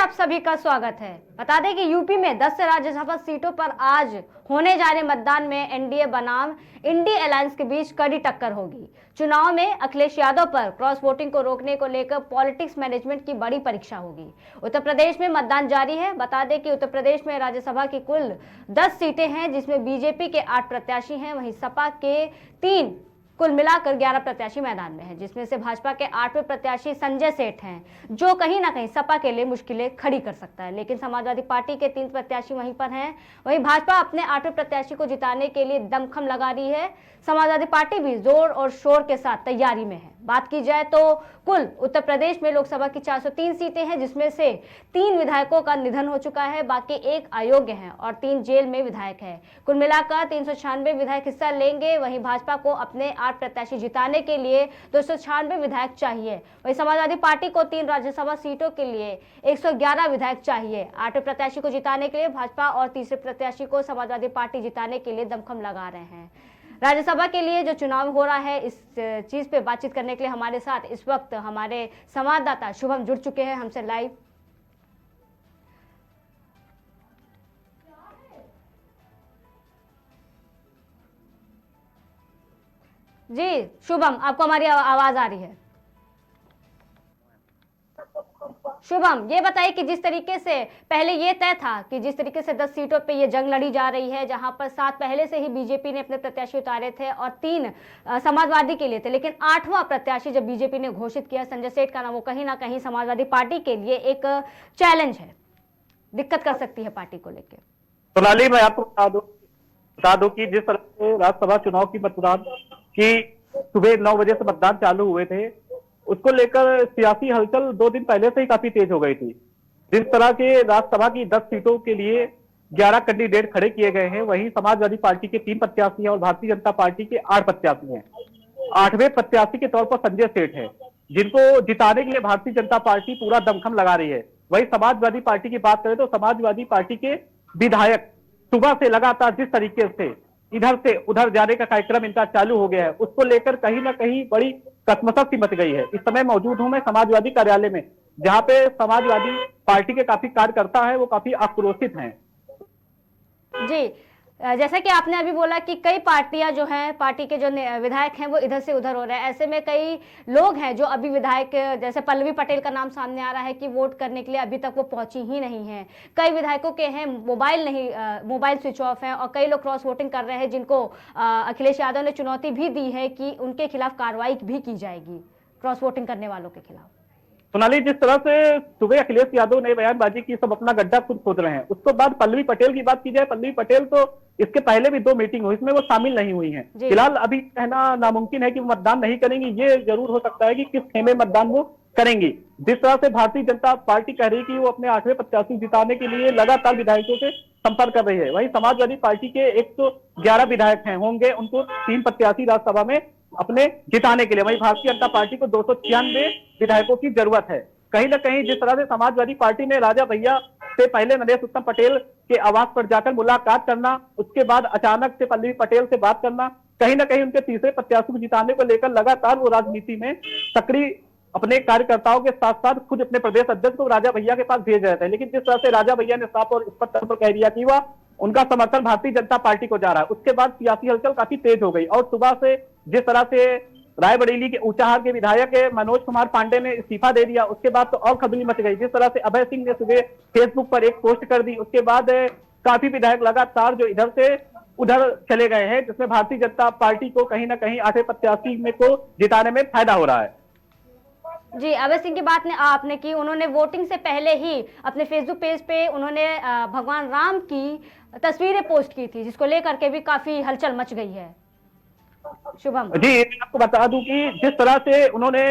आप सभी का स्वागत है। बता दें कि यूपी में 10 से राज्यसभा सीटों पर आज होने जा रहे मतदान में एनडीए बनाम इंडी अलायंस के बीच कड़ी टक्कर होगी। चुनाव में अखिलेश यादव पर क्रॉस वोटिंग को रोकने को लेकर पॉलिटिक्स मैनेजमेंट की बड़ी परीक्षा होगी। उत्तर प्रदेश में मतदान जारी है। बता दें कि उत्तर प्रदेश में राज्यसभा की कुल 10 सीटें हैं, जिसमें बीजेपी के 8 प्रत्याशी हैं, वहीं सपा के 3, कुल मिलाकर 11 प्रत्याशी मैदान में हैं, जिसमें से भाजपा के 8वें प्रत्याशी संजय सेठ हैं, जो कहीं ना कहीं सपा के लिए मुश्किलें खड़ी कर सकता है। लेकिन समाजवादी पार्टी के 3 प्रत्याशी वहीं पर हैं। वहीं भाजपा अपने 8वें प्रत्याशी को जिताने के लिए दमखम लगा रही है। समाजवादी पार्टी भी जोर और शोर के साथ तैयारी में है। बात की जाए तो कुल उत्तर प्रदेश में लोकसभा की 403 सीटें हैं, जिसमें से 3 विधायकों का निधन हो चुका है, बाकी 1 अयोग्य हैं और 3 जेल में विधायक हैं। कुल मिलाकर 396 विधायक हिस्सा लेंगे। वहीं भाजपा को अपने 8 प्रत्याशी जिताने के लिए 296 विधायक चाहिए। वहीं समाजवादी पार्टी को 3 राज्यसभा सीटों के लिए 111 विधायक चाहिए। 8वें प्रत्याशी को जिताने के लिए भाजपा और तीसरे प्रत्याशी को समाजवादी पार्टी जिताने के लिए दमखम लगा रहे हैं। राज्यसभा के लिए जो चुनाव हो रहा है, इस चीज पे बातचीत करने के लिए हमारे साथ इस वक्त हमारे संवाददाता शुभम जुड़ चुके हैं हमसे लाइव। जी शुभम, आपको हमारी आवाज आ रही है? शुभम, ये बताइए कि जिस तरीके से पहले ये तय था कि जिस तरीके से 10 सीटों पे ये जंग लड़ी जा रही है, जहां पर 7 पहले से ही बीजेपी ने अपने प्रत्याशी उतारे थे और 3 समाजवादी के लिए थे, लेकिन 8वां प्रत्याशी जब बीजेपी ने घोषित किया संजय सेठ का नाम, वो कहीं ना कहीं समाजवादी पार्टी के लिए एक चैलेंज है, दिक्कत कर सकती है पार्टी को लेकर। सोनाली, मैं आपको बता दूं कि जिस तरह से राज्यसभा चुनाव की मतदान की सुबह 9 बजे से मतदान चालू हुए थे, उसको लेकर सियासी हलचल 2 दिन पहले से ही काफी तेज हो गई थी। जिस तरह के राज्यसभा की 10 सीटों के लिए 11 कैंडिडेट खड़े किए गए हैं, वहीं समाजवादी पार्टी के 3 प्रत्याशी हैं और भारतीय जनता पार्टी के 8 प्रत्याशी हैं। 8वें प्रत्याशी के तौर पर संजय सेठ है, जिनको जिताने के लिए भारतीय जनता पार्टी पूरा दमखम लगा रही है। वहीं समाजवादी पार्टी की बात करें तो समाजवादी पार्टी के विधायक सुबह से लगातार जिस तरीके से इधर से उधर जाने का कार्यक्रम इनका चालू हो गया है, उसको लेकर कहीं ना कहीं बड़ी कसमसस सी मच गई है। इस समय मौजूद हूं मैं समाजवादी कार्यालय में, जहां पे समाजवादी पार्टी के काफी कार्यकर्ता है, वो काफी आक्रोशित हैं। जी, जैसा कि आपने अभी बोला कि कई पार्टियां जो हैं, पार्टी के जो विधायक हैं वो इधर से उधर हो रहे हैं। ऐसे में कई लोग हैं जो अभी विधायक, जैसे पल्लवी पटेल का नाम सामने आ रहा है कि वोट करने के लिए अभी तक वो पहुंची ही नहीं है। कई विधायकों के हैं मोबाइल स्विच ऑफ है और कई लोग क्रॉस वोटिंग कर रहे हैं, जिनको अखिलेश यादव ने चुनौती भी दी है कि उनके खिलाफ कार्रवाई भी की जाएगी, क्रॉस वोटिंग करने वालों के खिलाफ। सोनाली, जिस तरह से सुबह अखिलेश यादव ने बयानबाजी की, सब अपना गड्ढा खुद खोद रहे हैं। उसके बाद पल्लवी पटेल की बात की जाए, पल्लवी पटेल तो इसके पहले भी 2 मीटिंग हुई, इसमें वो शामिल नहीं हुई हैं। फिलहाल अभी कहना नामुमकिन है कि वो मतदान नहीं करेंगी। ये जरूर हो सकता है कि किस खेमे मतदान वो करेंगी। जिस तरह से भारतीय जनता पार्टी कह रही है कि वो अपने 8वें प्रत्याशी जिताने के लिए लगातार विधायकों से संपर्क कर रही है, वहीं समाजवादी पार्टी के 111 विधायक हैं होंगे, उनको 3 प्रत्याशी राज्यसभा में अपने जिताने के लिए। वहीं भारतीय जनता पार्टी को 296 विधायकों की जरूरत है। कहीं ना कहीं जिस तरह से समाजवादी पार्टी ने राजा भैया से पहले नरेश उत्तम पटेल के आवास पर जाकर मुलाकात करना, उसके बाद अचानक से पल्लवी पटेल से बात करना, कहीं ना कहीं उनके तीसरे प्रत्याशी को जिताने को लेकर लगातार वो राजनीति में सक्रिय अपने कार्यकर्ताओं के साथ साथ खुद अपने प्रदेश अध्यक्ष को राजा भैया के पास भेज रहे थे। लेकिन जिस तरह से राजा भैया ने साफ और स्पष्ट तौर पर कह दिया कि वह उनका समर्थन भारतीय जनता पार्टी को जा रहा है, उसके बाद सियासी हलचल काफी तेज हो गई। और सुबह से जिस तरह से रायबरेली के ऊंचाहार के विधायक मनोज कुमार पांडे ने इस्तीफा दे दिया, उसके बाद तो और खलबली मच गई। जिस तरह से अभय सिंह ने सुबह फेसबुक पर एक पोस्ट कर दी, उसके बाद काफी विधायक लगातार जो इधर से उधर चले गए हैं, जिसमें भारतीय जनता पार्टी को कहीं ना कहीं 8वें प्रत्याशी में को जिताने में फायदा हो रहा है। जी, अभय सिंह की बात आपने की, उन्होंने वोटिंग से पहले ही अपने फेसबुक पेज पे उन्होंने भगवान राम की तस्वीरें पोस्ट की थी, जिसको लेकर के भी काफी हलचल मच गई है। शुभम जी, आपको बता दूं कि जिस तरह से उन्होंने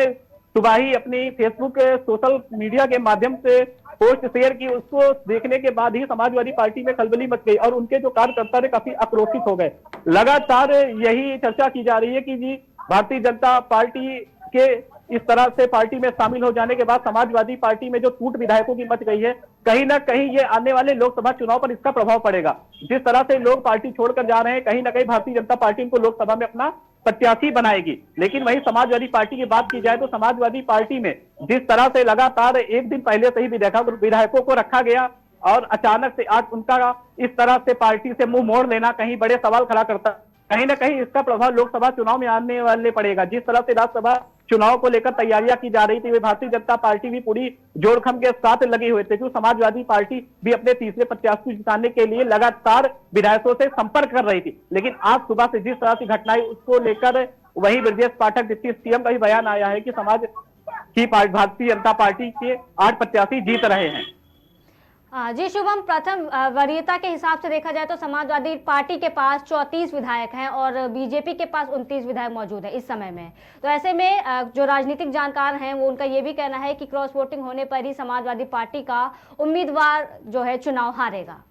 सुबह ही अपनी फेसबुक सोशल मीडिया के माध्यम से पोस्ट शेयर की, उसको देखने के बाद ही समाजवादी पार्टी में खलबली मच गई और उनके जो कार्यकर्ता थे काफी आक्रोशित हो गए। लगातार यही चर्चा की जा रही है कि जी भारतीय जनता पार्टी के इस तरह से पार्टी में शामिल हो जाने के बाद समाजवादी पार्टी में जो टूट विधायकों की मच गई है, कहीं ना कहीं ये आने वाले लोकसभा चुनाव पर इसका प्रभाव पड़ेगा। जिस तरह से लोग पार्टी छोड़कर जा रहे हैं, कहीं ना कहीं भारतीय जनता पार्टी उनको लोकसभा में अपना प्रत्याशी बनाएगी। लेकिन वही समाजवादी पार्टी की बात की जाए तो समाजवादी पार्टी में जिस तरह से लगातार एक दिन पहले से ही विधायकों को रखा गया और अचानक से आज उनका इस तरह से पार्टी से मुंह मोड़ लेना कहीं बड़े सवाल खड़ा करता है। कहीं ना कहीं इसका प्रभाव लोकसभा चुनाव में आने वाले पड़ेगा। जिस तरह से राज्यसभा चुनाव को लेकर तैयारियां की जा रही थी, वे भारतीय जनता पार्टी भी पूरी जोड़खम के साथ लगे हुए थे, क्योंकि समाजवादी पार्टी भी अपने तीसरे प्रत्याशी को जिताने के लिए लगातार विधायकों से संपर्क कर रही थी। लेकिन आज सुबह से जिस तरह की घटनाएं उसको लेकर वही ब्रजेश पाठक डिप्टी सीएम का भी बयान आया है कि भारतीय जनता पार्टी के 8 प्रत्याशी जीत रहे हैं। जी शुभम, प्रथम वरीयता के हिसाब से देखा जाए तो समाजवादी पार्टी के पास 34 विधायक हैं और बीजेपी के पास 29 विधायक मौजूद है इस समय में। तो ऐसे में जो राजनीतिक जानकार हैं वो उनका ये भी कहना है कि क्रॉस वोटिंग होने पर ही समाजवादी पार्टी का उम्मीदवार जो है चुनाव हारेगा।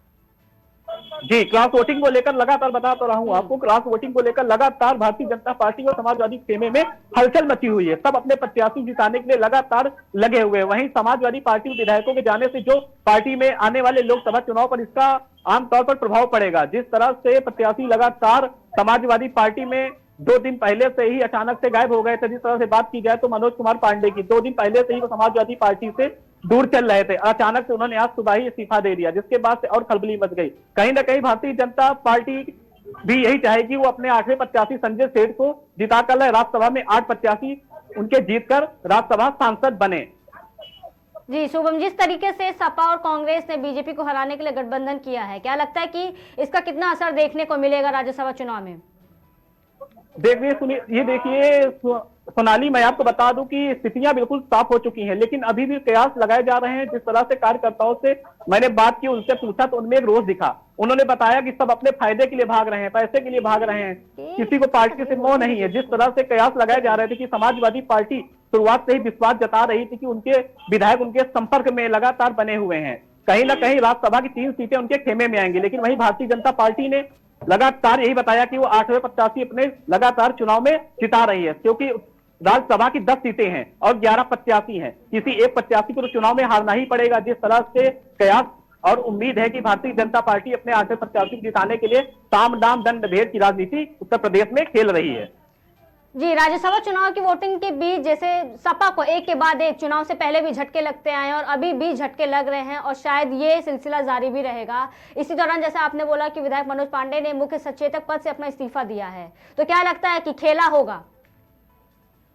जी, क्रॉस वोटिंग को लेकर लगातार बता तो रहा हूं आपको, क्रॉस वोटिंग को लेकर लगातार भारतीय जनता पार्टी और समाजवादी खेमे में हलचल मची हुई है। सब अपने प्रत्याशी जिताने के लिए लगातार लगे हुए हैं। वहीं समाजवादी पार्टी विधायकों के जाने से जो पार्टी में आने वाले लोकसभा चुनाव पर इसका आमतौर पर प्रभाव पड़ेगा। जिस तरह से प्रत्याशी लगातार समाजवादी पार्टी में 2 दिन पहले से ही अचानक से गायब हो गए थे। जिस तरह से बात की जाए तो मनोज कुमार पांडे की 2 दिन पहले से ही वो समाजवादी पार्टी से दूर चल रहे थे, अचानक से उन्होंने आज सुबह ही इस्तीफा दे दिया, जिसके बाद से और खलबली मच गई। कहीं ना कहीं भारतीय जनता पार्टी भी यही चाहेगी वो अपने 8वें प्रत्याशी संजय सेठ को जिताकर राज्यसभा में 8 प्रत्याशी उनके जीतकर राज्यसभा सांसद बने। जी शुभम, जिस तरीके से सपा और कांग्रेस ने बीजेपी को हराने के लिए गठबंधन किया है, क्या लगता है कि इसका कितना असर देखने को मिलेगा राज्यसभा चुनाव में? देखिए सुनिए, ये देखिए सोनाली, मैं आपको बता दूं कि स्थितियां बिल्कुल साफ हो चुकी हैं, लेकिन अभी भी कयास लगाए जा रहे हैं। जिस तरह से कार्यकर्ताओं से मैंने बात की, उनसे पूछा तो उनमें एक रोष दिखा। उन्होंने बताया कि सब अपने फायदे के लिए भाग रहे हैं, पैसे के लिए भाग रहे हैं, किसी को पार्टी से मोह नहीं है। जिस तरह से कयास लगाए जा रहे थे कि समाजवादी पार्टी शुरुआत से ही विश्वास जता रही थी कि उनके विधायक उनके संपर्क में लगातार बने हुए हैं, कहीं ना कहीं राज्यसभा की 3 सीटें उनके खेमे में आएंगी। लेकिन वहीं भारतीय जनता पार्टी ने लगातार यही बताया कि वो 8वें प्रत्याशी अपने लगातार चुनाव में जिता रही है, क्योंकि राज्यसभा की 10 सीटें हैं और 11 प्रत्याशी हैं। किसी एक प्रत्याशी को तो चुनाव में हारना ही पड़ेगा। जिस तरह से कयास और उम्मीद है कि भारतीय जनता पार्टी अपने 8वें प्रत्याशी को जिताने के लिए साम दाम दंड भेद की राजनीति उत्तर प्रदेश में खेल रही है। जी, राज्यसभा चुनाव की वोटिंग के बीच जैसे सपा को एक के बाद एक चुनाव से पहले भी झटके लगते आए और अभी भी झटके लग रहे हैं और शायद ये सिलसिला जारी भी रहेगा। इसी दौरान जैसे आपने बोला कि विधायक मनोज पांडे ने मुख्य सचेतक पद से अपना इस्तीफा दिया है, तो क्या लगता है कि खेला होगा?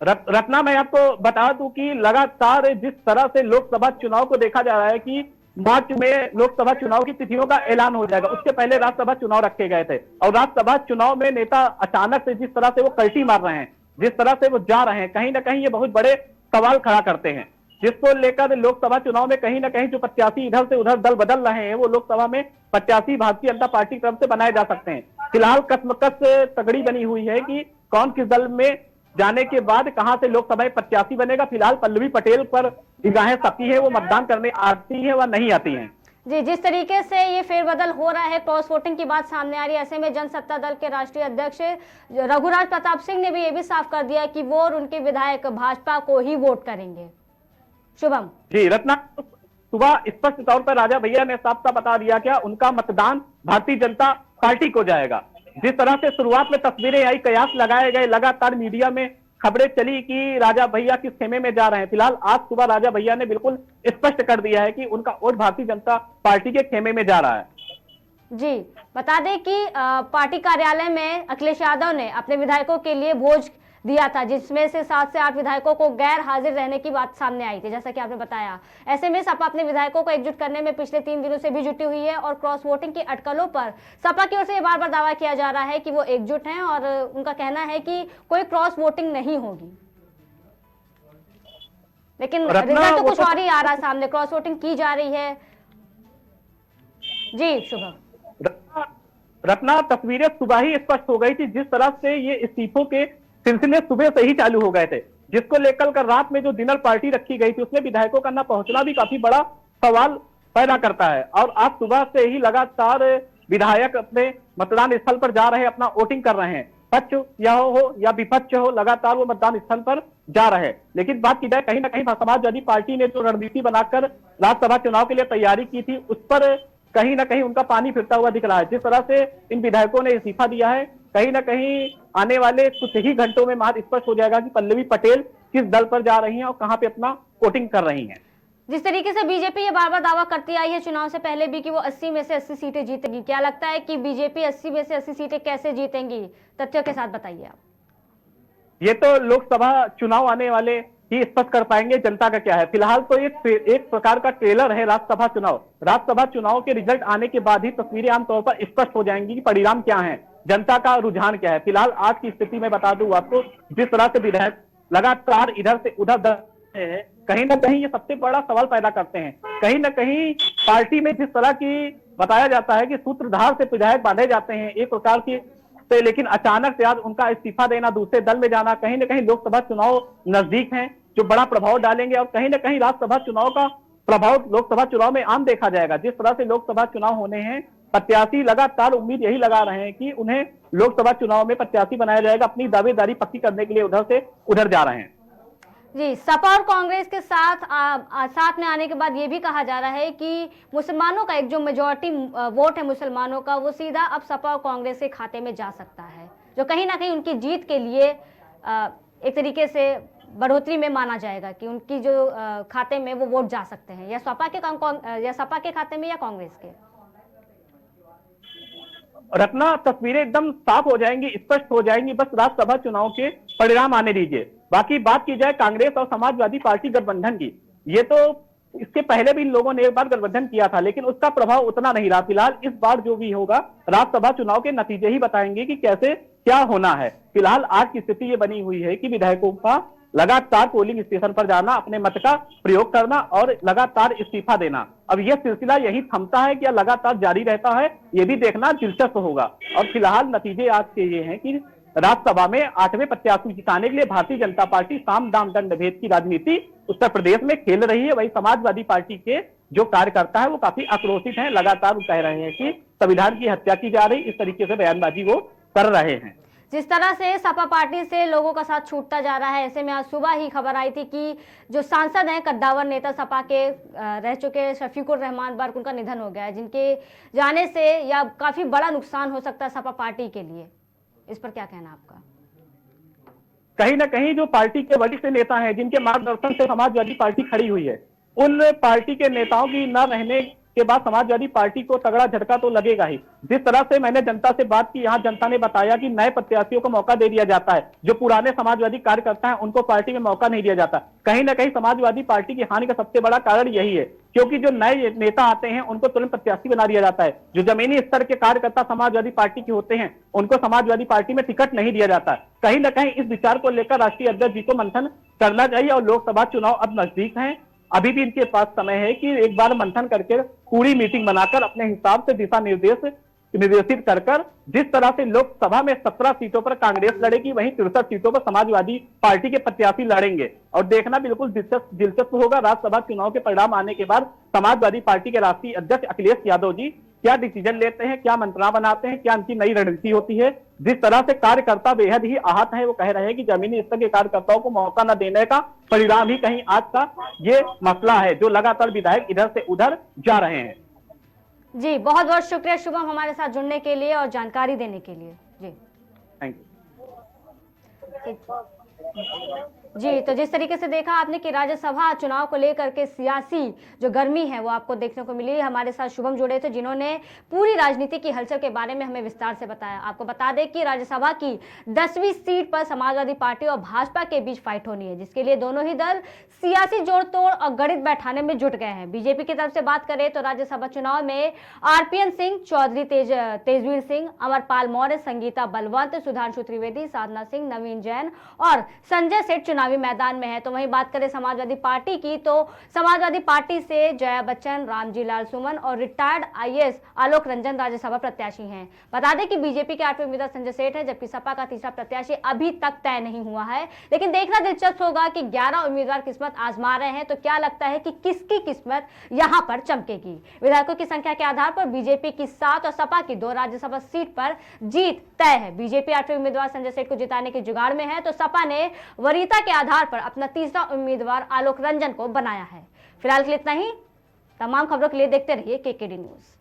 रत्ना, मैं आपको बता दूं कि लगातार जिस तरह से लोकसभा चुनाव को देखा जा रहा है कि मार्च में लोकसभा चुनाव की तिथियों का ऐलान हो जाएगा, उसके पहले राज्यसभा चुनाव रखे गए थे और राज्यसभा चुनाव में नेता अचानक से जिस तरह से वो कल्टी मार रहे हैं, जिस तरह से वो जा रहे हैं, कहीं ना कहीं ये बहुत बड़े सवाल खड़ा करते हैं, जिसको लेकर लोकसभा चुनाव में कहीं ना कहीं जो प्रत्याशी इधर से उधर दल बदल रहे हैं वो लोकसभा में प्रत्याशी भारतीय जनता पार्टी की तरफ से बनाए जा सकते हैं। फिलहाल कसमकस तगड़ी बनी हुई है कि कौन किस दल में जाने के बाद कहां से लोकसभा में प्रत्याशी बनेगा। फिलहाल पल्लवी पटेल पर निगाहें सबकी है, वो मतदान करने आती है व नहीं आती हैं। जी, जिस तरीके से ये फेरबदल हो रहा है, क्रॉस वोटिंग की बात सामने आ रही है, ऐसे में जनसत्ता दल के राष्ट्रीय अध्यक्ष रघुराज प्रताप सिंह ने भी ये भी साफ कर दिया कि वो और उनके विधायक भाजपा को ही वोट करेंगे। शुभम जी, रत्ना, सुबह स्पष्ट तौर पर राजा भैया ने साफ साफ बता दिया क्या उनका मतदान भारतीय जनता पार्टी को जाएगा। जिस तरह से शुरुआत में तस्वीरें आई, कयास लगाए गए, लगातार मीडिया में खबरें चली कि राजा भैया किस खेमे में जा रहे हैं। फिलहाल आज सुबह राजा भैया ने बिल्कुल स्पष्ट कर दिया है कि उनका वोट भारतीय जनता पार्टी के खेमे में जा रहा है। जी, बता दें कि पार्टी कार्यालय में अखिलेश यादव ने अपने विधायकों के लिए भोज दिया था, जिसमें से 7 से 8 विधायकों को गैर हाजिर रहने की बात सामने आई थी, जैसा कि आपने बताया। ऐसे में सपा अपने विधायकों को एकजुट करने में पिछले 3 दिनों से भी जुटी हुई है और क्रॉस वोटिंग की अटकलों पर सपा की ओर से बार बार दावा किया जा रहा है कि वो एकजुट हैं और उनका कहना है कि कोई क्रॉस वोटिंग नहीं होगी, लेकिन रिजल्ट तो कुछ और ही आ रहा है सामने, क्रॉस वोटिंग की जा रही है। जी शुभम। रत्ना, तस्वीरें सुबह ही स्पष्ट हो गई थी। जिस तरह से ये इस्तीफों के सिलसिले सुबह से ही चालू हो गए थे, जिसको लेकर कर रात में जो डिनर पार्टी रखी गई थी उसमें विधायकों का न पहुंचना भी काफी बड़ा सवाल पैदा करता है। और आज सुबह से ही लगातार विधायक अपने मतदान स्थल पर जा रहे हैं, अपना वोटिंग कर रहे हैं। पक्ष या हो या विपक्ष हो, लगातार वो मतदान स्थल पर जा रहे हैं। लेकिन बात की जाए, कहीं ना कहीं समाजवादी पार्टी ने जो रणनीति बनाकर राज्यसभा चुनाव के लिए तैयारी की थी, उस पर कहीं ना कहीं उनका पानी फिरता हुआ दिख रहा है। जिस तरह से इन विधायकों ने इस्तीफा दिया है, कहीं ना कहीं आने वाले कुछ ही घंटों में महज स्पष्ट हो जाएगा कि पल्लवी पटेल किस दल पर जा रही हैं और कहां पे अपना वोटिंग कर रही हैं। जिस तरीके से बीजेपी ये बार बार दावा करती आई है चुनाव से पहले भी कि वो 80 में से 80 सीटें जीतेगी, क्या लगता है कि बीजेपी 80 में से 80 सीटें कैसे जीतेंगी? तथ्यों के साथ बताइए आप। ये तो लोकसभा चुनाव आने वाले ही स्पष्ट कर पाएंगे जनता का क्या है। फिलहाल तो एक प्रकार का ट्रेलर है राज्यसभा चुनाव। राज्यसभा चुनाव के रिजल्ट आने के बाद ही तस्वीरें आमतौर पर स्पष्ट हो जाएंगी कि परिणाम क्या है, जनता का रुझान क्या है। फिलहाल आज की स्थिति में बता दूं आपको, जिस तरह से विधायक लगातार इधर से उधर दर है, कहीं ना कहीं ये सबसे बड़ा सवाल पैदा करते हैं। कहीं ना कहीं पार्टी में जिस तरह की बताया जाता है कि सूत्रधार से विधायक बांधे जाते हैं एक प्रकार की से, लेकिन अचानक से आज उनका इस्तीफा देना, दूसरे दल में जाना, कहीं ना कहीं लोकसभा चुनाव नजदीक हैं जो बड़ा प्रभाव डालेंगे और कहीं ना कहीं राज्यसभा चुनाव का प्रभाव लोकसभा चुनाव में आम देखा जाएगा। जिस तरह से लोकसभा चुनाव होने हैं, प्रत्याशी लगातार उम्मीद यही लगा रहे हैं कि उन्हें लोकसभा चुनाव में प्रत्याशी बनाया जाएगा। अपनी दावेदारी पक्की करने के लिए उधर से उधर जा रहे हैं। जी, सपा और कांग्रेस के साथ में आने के बाद ये भी कहा जा रहा है कि मुसलमानों का एक जो मेजॉरिटी वोट है मुसलमानों का, वो सीधा अब सपा और कांग्रेस के खाते में जा सकता है, जो कहीं ना कहीं उनकी जीत के लिए एक तरीके से बढ़ोतरी में माना जाएगा कि उनकी जो खाते में वो वोट जा सकते हैं, या सपा के खाते में या कांग्रेस के। रत्ना, तस्वीरें एकदम साफ हो जाएंगी, स्पष्ट हो जाएंगी, बस राज्यसभा चुनाव के परिणाम आने दीजिए। बाकी बात की जाए कांग्रेस और समाजवादी पार्टी गठबंधन की, ये तो इसके पहले भी इन लोगों ने एक बार गठबंधन किया था, लेकिन उसका प्रभाव उतना नहीं रहा। फिलहाल इस बार जो भी होगा, राज्यसभा चुनाव के नतीजे ही बताएंगे कि कैसे क्या होना है। फिलहाल आज की स्थिति ये बनी हुई है कि विधायकों का लगातार पोलिंग स्टेशन पर जाना, अपने मत का प्रयोग करना और लगातार इस्तीफा देना। अब यह सिलसिला यही थमता है कि लगातार जारी रहता है, ये भी देखना दिलचस्प होगा। और फिलहाल नतीजे आज के ये हैं कि राज्यसभा में 8वें प्रत्याशी जिताने के लिए भारतीय जनता पार्टी साम दाम दंड भेद की राजनीति उत्तर प्रदेश में खेल रही है। वही समाजवादी पार्टी के जो कार्यकर्ता है वो काफी आक्रोशित हैं, लगातार कह रहे हैं कि संविधान की हत्या की जा रही, इस तरीके से बयानबाजी वो कर रहे हैं। जिस तरह से सपा पार्टी से लोगों का साथ छूटता जा रहा है, ऐसे में आज सुबह ही खबर आई थी कि जो सांसद हैं, कद्दावर नेता सपा के रह चुके शफीकुर रहमान बर्क, उनका निधन हो गया है, जिनके जाने से या काफी बड़ा नुकसान हो सकता है सपा पार्टी के लिए। इस पर क्या कहना आपका? कहीं ना कहीं जो पार्टी के वरिष्ठ नेता हैं, जिनके मार्गदर्शन से समाजवादी पार्टी खड़ी हुई है, उन पार्टी के नेताओं की न रहने के बाद समाजवादी पार्टी को तगड़ा झटका तो लगेगा ही। जिस तरह से मैंने जनता से बात की, यहाँ जनता ने बताया कि नए प्रत्याशियों को मौका दे दिया जाता है, जो पुराने समाजवादी कार्यकर्ता हैं उनको पार्टी में मौका नहीं दिया जाता। कहीं ना कहीं समाजवादी पार्टी की हानि का सबसे बड़ा कारण यही है, क्योंकि जो नए नेता आते हैं उनको तुरंत प्रत्याशी बना दिया जाता है। जो जमीनी स्तर के कार्यकर्ता समाजवादी पार्टी के होते हैं उनको समाजवादी पार्टी में टिकट नहीं दिया जाता। कहीं ना कहीं इस विचार को लेकर राष्ट्रीय अध्यक्ष जी को मंथन करना चाहिए और लोकसभा चुनाव अब नजदीक हैं, अभी भी इनके पास समय है कि एक बार मंथन करके पूरी मीटिंग बनाकर अपने हिसाब से दिशा निर्देशित कर जिस तरह से लोकसभा में 17 सीटों पर कांग्रेस लड़ेगी, वहीं 63 सीटों पर समाजवादी पार्टी के प्रत्याशी लड़ेंगे। और देखना बिल्कुल दिलचस्प होगा राज्यसभा चुनाव के परिणाम आने के बाद समाजवादी पार्टी के राष्ट्रीय अध्यक्ष अखिलेश यादव जी क्या डिसीजन लेते हैं, क्या मंत्रणा बनाते हैं, क्या उनकी नई रणनीति होती है। जिस तरह से कार्यकर्ता बेहद ही आहत है, वो कह रहे हैं कि जमीनी स्तर के कार्यकर्ताओं को मौका न देने का परिणाम ही कहीं आज का ये मसला है, जो लगातार विधायक इधर से उधर जा रहे हैं। जी, बहुत बहुत शुक्रिया शुभम हमारे साथ जुड़ने के लिए और जानकारी देने के लिए। जी थैंक यू। जी, तो जिस तरीके से देखा आपने कि राज्यसभा चुनाव को लेकर के सियासी जो गर्मी है वो आपको देखने को मिली। हमारे साथ शुभम जुड़े थे, जिन्होंने पूरी राजनीति की हलचल के बारे में हमें विस्तार से बताया। आपको बता दें कि राज्यसभा की 10वीं सीट पर समाजवादी पार्टी और भाजपा के बीच फाइट होनी है, जिसके लिए दोनों ही दल सियासी जोड़ तोड़ और गणित बैठाने में जुट गए हैं। बीजेपी की तरफ से बात करें तो राज्यसभा चुनाव में आरपीएन सिंह, चौधरी तेजवीर सिंह, अमरपाल मौर्य, संगीता बलवंत, सुधांशु त्रिवेदी, साधना सिंह, नवीन जैन और संजय सेठ चुनाव चुनावी मैदान में है। तो वहीं बात करें समाजवादी पार्टी की, तो समाजवादी पार्टी से जया बच्चन, रामजी लाल सुमन और रिटायर्ड आईएएस आलोक रंजन राज्यसभा प्रत्याशी हैं। बता दें कि बीजेपी के 8वें उम्मीदवार संजय सेठ है, जबकि सपा का तीसरा प्रत्याशी अभी तक तय नहीं हुआ है। लेकिन देखना दिलचस्प होगा कि 11 उम्मीदवार किस्मत आजमा रहे हैं, तो क्या लगता है कि किसकी किस्मत यहां पर चमकेगी। विधायकों की संख्या के आधार पर बीजेपी की 7 और सपा की 2 राज्यसभा सीट पर जीत तय है। बीजेपी 8वें उम्मीदवार संजय सेठ को जिताने के जुगाड़ में है, तो सपा ने वरीयता के आधार पर अपना तीसरा उम्मीदवार आलोक रंजन को बनाया है। फिलहाल के लिए इतना ही। तमाम खबरों के लिए देखते रहिए केकेडी न्यूज।